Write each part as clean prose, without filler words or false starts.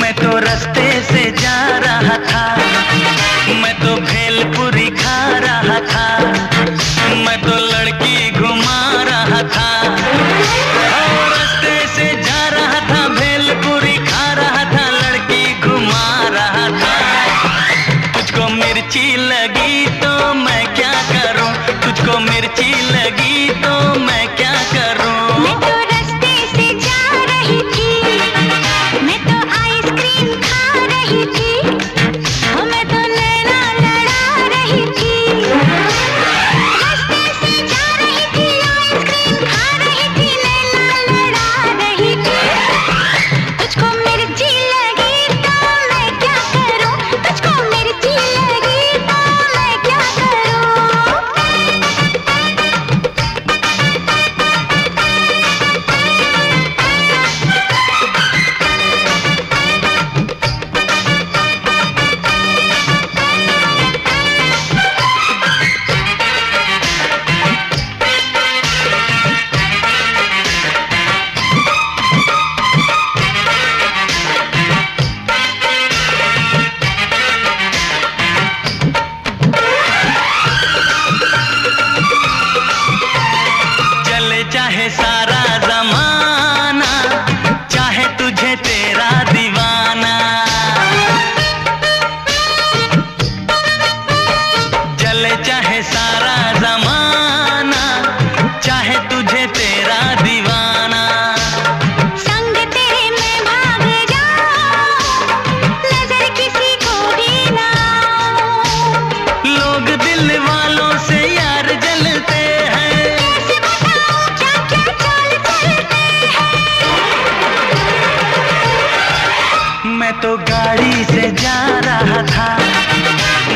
मैं तो रास्ते से जा रहा था, मैं तो भेलपुरी खा रहा था, मैं तो लड़की घुमा रहा था। रास्ते से जा रहा था, भेलपुरी खा रहा था, लड़की घुमा रहा था। तुझको मिर्ची लगी तो मैं क्या करूं, तुझको मिर्ची लगी तो मैं क्या करूं। मैं तो रास्ते से जा रही थी, मैं तो आइसक्रीम खा रही थी, मैं तो नैना लड़ा रही थी। रास्ते से जा रही थी, आइसक्रीम खा रही थी, नैना लड़ा रही थी। तुझको मिर्ची लगी तो मैं क्या करूं, तुझको मिर्ची लगी तो मैं क्या करूं। चले चाहे सारा जमाना, चाहे तुझे तेरा दीवाना। चले चाहे सारा जमाना, चाहे तुझे तेरा दीवाना। संग तेरे मैं भाग जाऊं, नजर किसी को भी ना आऊं। लोग दिल वालों से यार जलते हैं, कैसे बताऊं क्या क्या चाल चलते हैं। मैं तो गाड़ी से जा रहा था,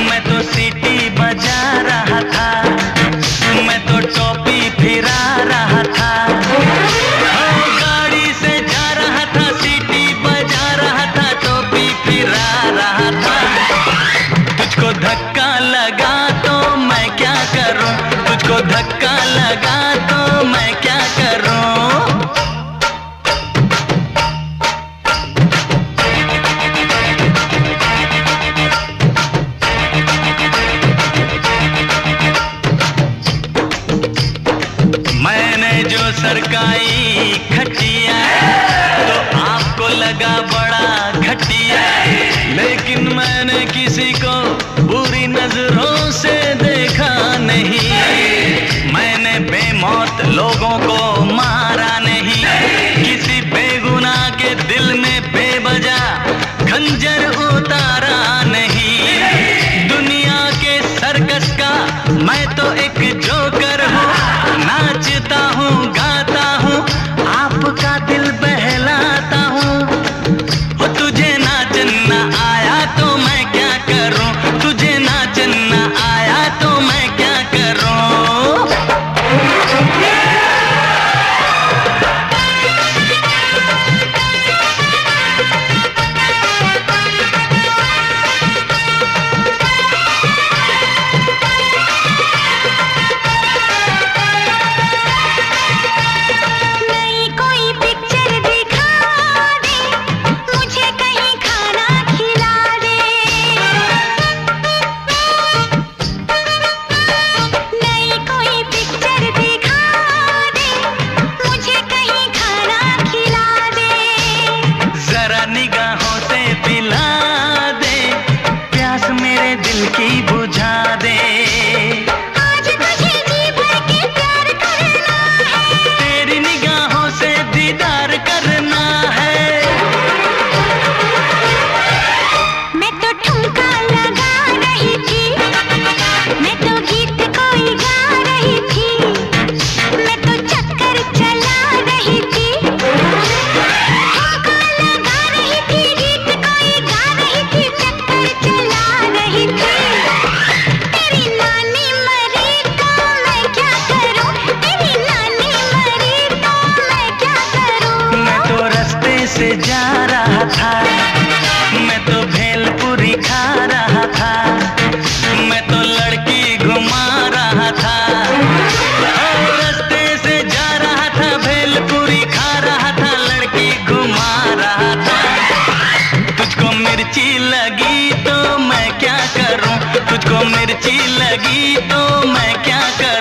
मैं तो सीटी बजा रहा था, मैं तो टोपी फिरा रहा था। गाड़ी से जा रहा था, सीटी बजा रहा था, टोपी फिरा रहा था। तुझको धक्का लगा तो मैं क्या करूं, तुझको धक्का लगा तो मैं क्या करूं। मैंने जो सरकाई खटिया तो आपको लगा बड़ा घटिया, लेकिन मैंने किसी को बुरी नजरों से देखा नहीं। मैंने बेमौत लोगों को मारा नहीं, किसी बेगुनाह के दिल में बेवजह खंजर उतारा नहीं। दुनिया के सर्कस का मैं तो एक जोकर हूँ, नाचता हूँ गाता हूँ, आपका दिल बहलाता हूँ। वो तुझे नाचना आया तो मैं क्या करूँ, तुझे नाचना आया तो मैं क्या करूँ। नई कोई पिक्चर दिखा दे, मुझे कहीं खाना खिला दे। नई कोई पिक्चर दिखा दे, मुझे कहीं खाना खिला दे। जरा निगाहों से पिला दे, प्यास मेरे दिल की बुझा दे। आज तुझे जी भर के प्यार करना है, तेरी निगाहों से दीदार करना है। मैं तो ठुमका लगा रही थी, मैं तो गीत कोई गा रही थी, मैं तो चक्कर चला रही थी। ठुमका लगा रही थी, गीत कोई गा रही थी, चक्कर चला रही थी। तेरी नानी मरी तो मैं क्या करूं, तेरी नानी मरी तो मैं क्या करूं। मैं तो रास्ते से जा रहा था, मैं तो भेलपुरी खा रहा था, मैं तो लड़की घुमा रहा था। रास्ते मिर्ची लगी तो मैं क्या करूं।